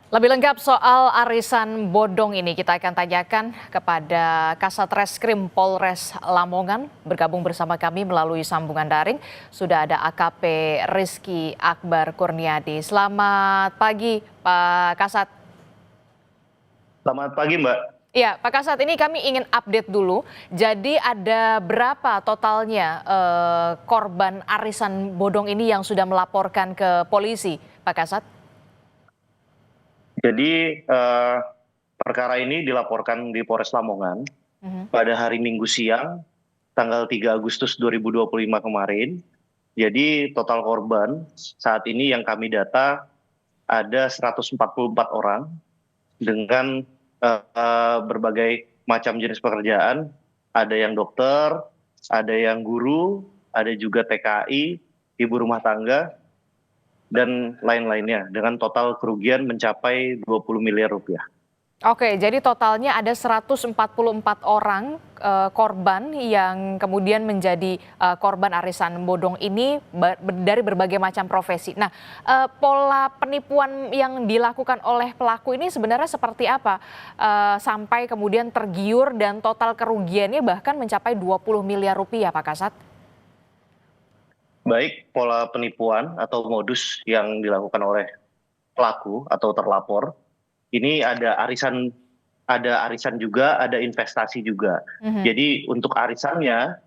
Lebih lengkap soal arisan bodong ini kita akan tanyakan kepada Kasat Reskrim Polres Lamongan. Bergabung bersama kami melalui sambungan daring sudah ada AKP Rizky Akbar Kurniadi. Selamat pagi Pak Kasat. Selamat pagi, Mbak. Iya, Pak Kasat, ini kami ingin update dulu. Jadi ada berapa totalnya korban arisan bodong ini yang sudah melaporkan ke polisi, Pak Kasat? Jadi perkara ini dilaporkan di Polres Lamongan pada hari Minggu siang, tanggal 3 Agustus 2025 kemarin. Jadi total korban saat ini yang kami data ada 144 orang dengan berbagai macam jenis pekerjaan. Ada yang dokter, ada yang guru, ada juga TKI, ibu rumah tangga, dan lain-lainnya dengan total kerugian mencapai 20 miliar rupiah. Oke, jadi totalnya ada 144 orang korban yang kemudian menjadi korban arisan bodong ini dari berbagai macam profesi. Nah, pola penipuan yang dilakukan oleh pelaku ini sebenarnya seperti apa? Sampai kemudian tergiur dan total kerugiannya bahkan mencapai 20 miliar rupiah, Pak Kasat. Baik pola penipuan atau modus yang dilakukan oleh pelaku atau terlapor, ini ada arisan juga, ada investasi juga. Jadi untuk arisannya,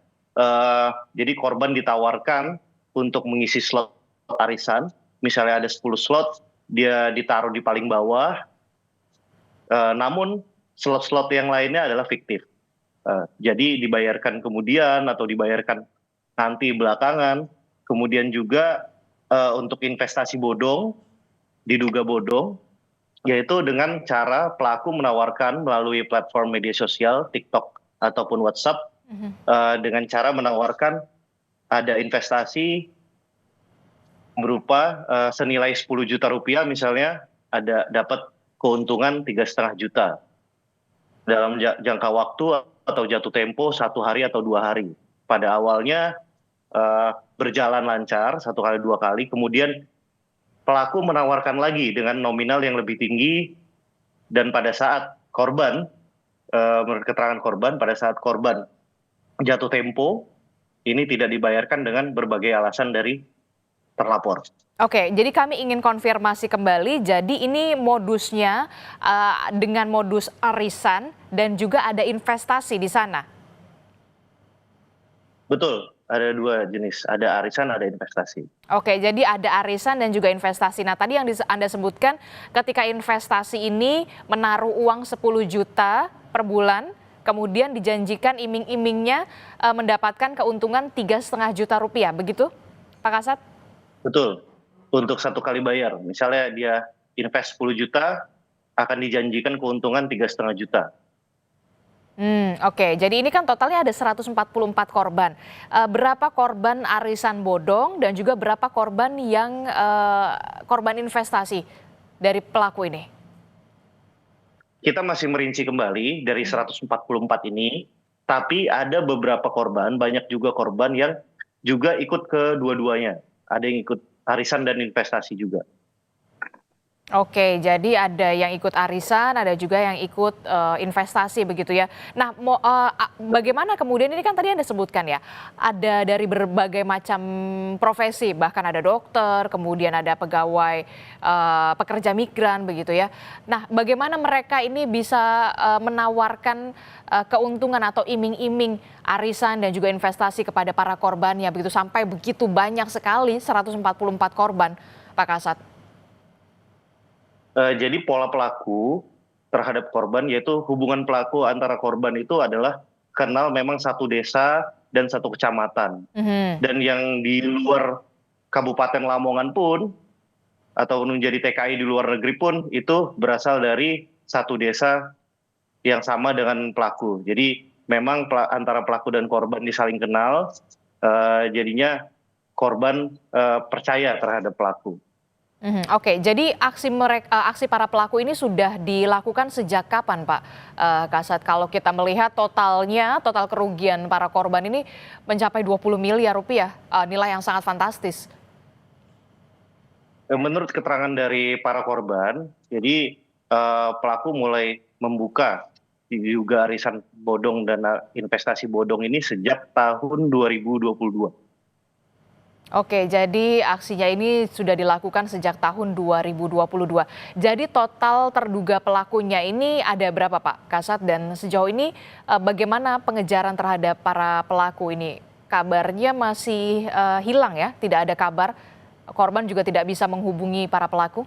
jadi korban ditawarkan untuk mengisi slot arisan, misalnya ada 10 slot, dia ditaruh di paling bawah, namun slot-slot yang lainnya adalah fiktif. Jadi dibayarkan kemudian atau dibayarkan nanti belakangan. Kemudian juga untuk investasi bodong, diduga bodong, yaitu dengan cara pelaku menawarkan melalui platform media sosial, TikTok ataupun WhatsApp, dengan cara menawarkan ada investasi berupa senilai 10 juta rupiah misalnya, ada dapat keuntungan 3,5 juta dalam jangka waktu atau jatuh tempo 1 hari atau 2 hari. Pada awalnya berjalan lancar 1 kali 2 kali, kemudian pelaku menawarkan lagi dengan nominal yang lebih tinggi, dan pada saat korban, menurut keterangan korban, pada saat korban jatuh tempo, ini tidak dibayarkan dengan berbagai alasan dari terlapor. Oke, jadi kami ingin konfirmasi kembali, jadi ini modusnya dengan modus arisan dan juga ada investasi di sana? Betul, ada 2 jenis, ada arisan, ada investasi. Oke, jadi ada arisan dan juga investasi. Nah, tadi yang Anda sebutkan ketika investasi ini menaruh uang 10 juta per bulan, kemudian dijanjikan iming-imingnya mendapatkan keuntungan 3,5 juta rupiah, begitu Pak Kasat? Betul, untuk 1 kali bayar. Misalnya dia invest 10 juta, akan dijanjikan keuntungan 3,5 juta. Oke, jadi ini kan totalnya ada 144 korban. Berapa korban arisan bodong dan juga berapa korban yang korban investasi dari pelaku ini? Kita masih merinci kembali dari 144 ini, tapi ada beberapa korban, banyak juga korban yang juga ikut ke dua-duanya. Ada yang ikut arisan dan investasi juga. Oke, jadi ada yang ikut arisan, ada juga yang ikut investasi begitu ya. Nah, bagaimana kemudian ini kan tadi Anda sebutkan ya, ada dari berbagai macam profesi, bahkan ada dokter, kemudian ada pegawai pekerja migran begitu ya. Nah, bagaimana mereka ini bisa menawarkan keuntungan atau iming-iming arisan dan juga investasi kepada para korbannya begitu sampai begitu banyak sekali 144 korban, Pak Kasat? Jadi pola pelaku terhadap korban, yaitu hubungan pelaku antara korban itu adalah kenal memang satu desa dan satu kecamatan. Dan yang di luar Kabupaten Lamongan pun, atau menjadi TKI di luar negeri pun, itu berasal dari satu desa yang sama dengan pelaku. Jadi memang antara pelaku dan korban disaling kenal, jadinya korban percaya terhadap pelaku. Oke, jadi aksi para pelaku ini sudah dilakukan sejak kapan, Pak Kasat? Kalau kita melihat total kerugian para korban ini mencapai 20 miliar rupiah, nilai yang sangat fantastis. menurut keterangan dari para korban, jadi pelaku mulai membuka diduga arisan bodong dan investasi bodong ini sejak tahun 2022. Oke, jadi aksinya ini sudah dilakukan sejak tahun 2022. Jadi total terduga pelakunya ini ada berapa Pak Kasat, dan sejauh ini bagaimana pengejaran terhadap para pelaku ini? Kabarnya masih hilang ya, tidak ada kabar. Korban juga tidak bisa menghubungi para pelaku.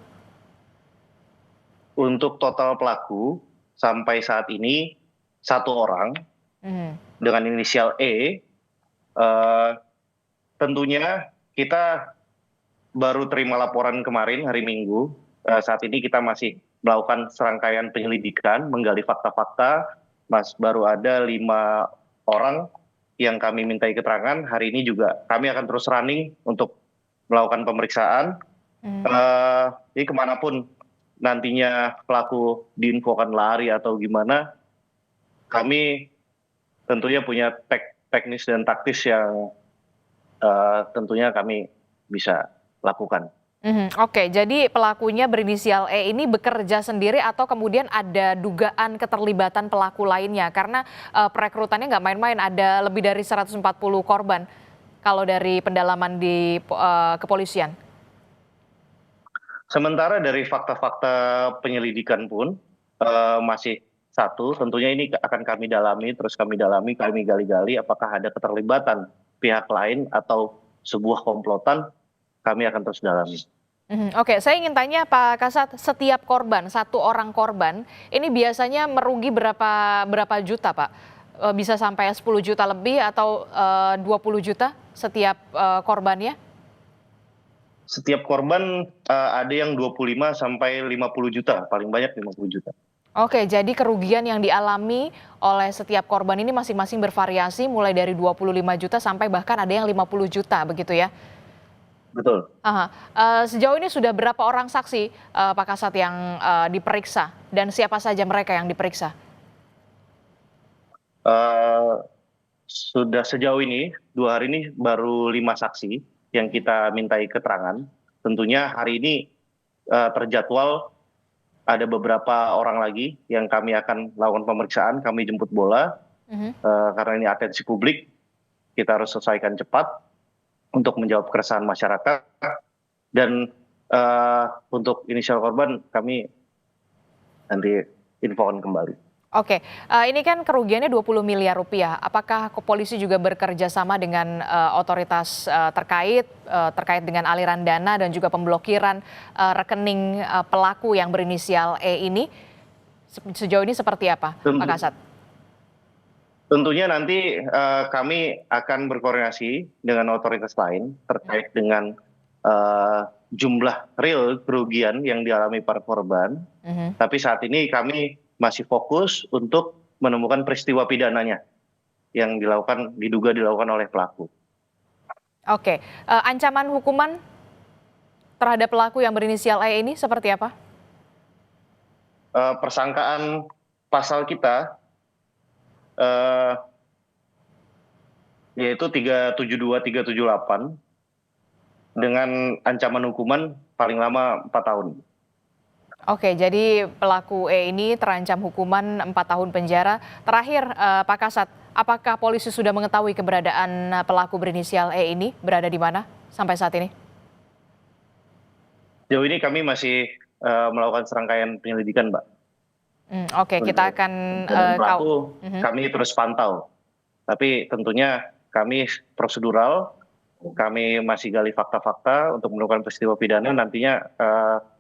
Untuk total pelaku sampai saat ini 1 orang Mhm. dengan inisial E. eh, Tentunya kita baru terima laporan kemarin hari Minggu. Saat ini kita masih melakukan serangkaian penyelidikan, menggali fakta-fakta. Baru ada 5 orang yang kami mintai keterangan. Hari ini juga kami akan terus running untuk melakukan pemeriksaan. Hmm. Jadi kemanapun nantinya pelaku diinfokan lari atau gimana, kami tentunya punya teknis dan taktis yang tentunya kami bisa lakukan. Oke, jadi pelakunya berinisial E ini bekerja sendiri atau kemudian ada dugaan keterlibatan pelaku lainnya? Karena perekrutannya nggak main-main, ada lebih dari 140 korban kalau dari pendalaman di kepolisian. Sementara dari fakta-fakta penyelidikan pun masih satu, tentunya ini akan kami dalami, kami gali-gali apakah ada keterlibatan pihak lain atau sebuah komplotan, kami akan terus dalami. Oke, saya ingin tanya Pak Kasat, setiap korban, 1 orang korban, ini biasanya merugi berapa juta Pak? Bisa sampai 10 juta lebih atau 20 juta setiap korbannya? Setiap korban ada yang 25 sampai 50 juta, paling banyak 50 juta. Oke, jadi kerugian yang dialami oleh setiap korban ini masing-masing bervariasi mulai dari 25 juta sampai bahkan ada yang 50 juta begitu ya? Betul. Aha. Sejauh ini sudah berapa orang saksi Pak Kasat yang diperiksa dan siapa saja mereka yang diperiksa? Sudah sejauh ini 2 hari ini baru 5 saksi yang kita mintai keterangan. Tentunya hari ini terjadwal ada beberapa orang lagi yang kami akan lakukan pemeriksaan, kami jemput bola karena ini atensi publik, kita harus selesaikan cepat untuk menjawab keresahan masyarakat. Dan untuk inisial korban kami nanti infokan kembali. Oke, ini kan kerugiannya 20 miliar rupiah. Apakah polisi juga bekerja sama dengan otoritas terkait dengan aliran dana dan juga pemblokiran rekening pelaku yang berinisial E ini? Sejauh ini seperti apa, Pak Kasat? Tentunya nanti kami akan berkoordinasi dengan otoritas lain terkait dengan jumlah real kerugian yang dialami para korban. Tapi saat ini kami masih fokus untuk menemukan peristiwa pidananya yang diduga dilakukan oleh pelaku. Oke, ancaman hukuman terhadap pelaku yang berinisial E ini seperti apa? Persangkaan pasal kita yaitu 372, 378 dengan ancaman hukuman paling lama 4 tahun. Oke, jadi pelaku E ini terancam hukuman 4 tahun penjara. Terakhir, Pak Kasat, apakah polisi sudah mengetahui keberadaan pelaku berinisial E ini berada di mana sampai saat ini? Sejauh ini kami masih melakukan serangkaian penyelidikan, Mbak. Oke, kita akan pelaku kami terus pantau. Tapi tentunya kami prosedural, kami masih gali fakta-fakta untuk menemukan peristiwa pidana. Nantinya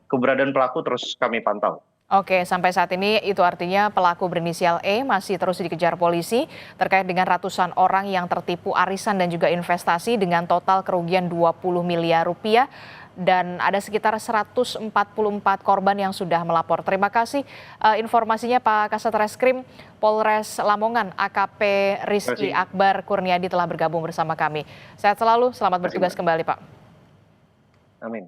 keberadaan pelaku terus kami pantau. Oke, sampai saat ini itu artinya pelaku berinisial E masih terus dikejar polisi terkait dengan ratusan orang yang tertipu arisan dan juga investasi dengan total kerugian 20 miliar rupiah. Dan ada sekitar 144 korban yang sudah melapor. Terima kasih informasinya Pak Kasat Reskrim Polres Lamongan AKP Rizky Akbar Kurniadi telah bergabung bersama kami. Sehat selalu, selamat bertugas kembali Pak. Amin.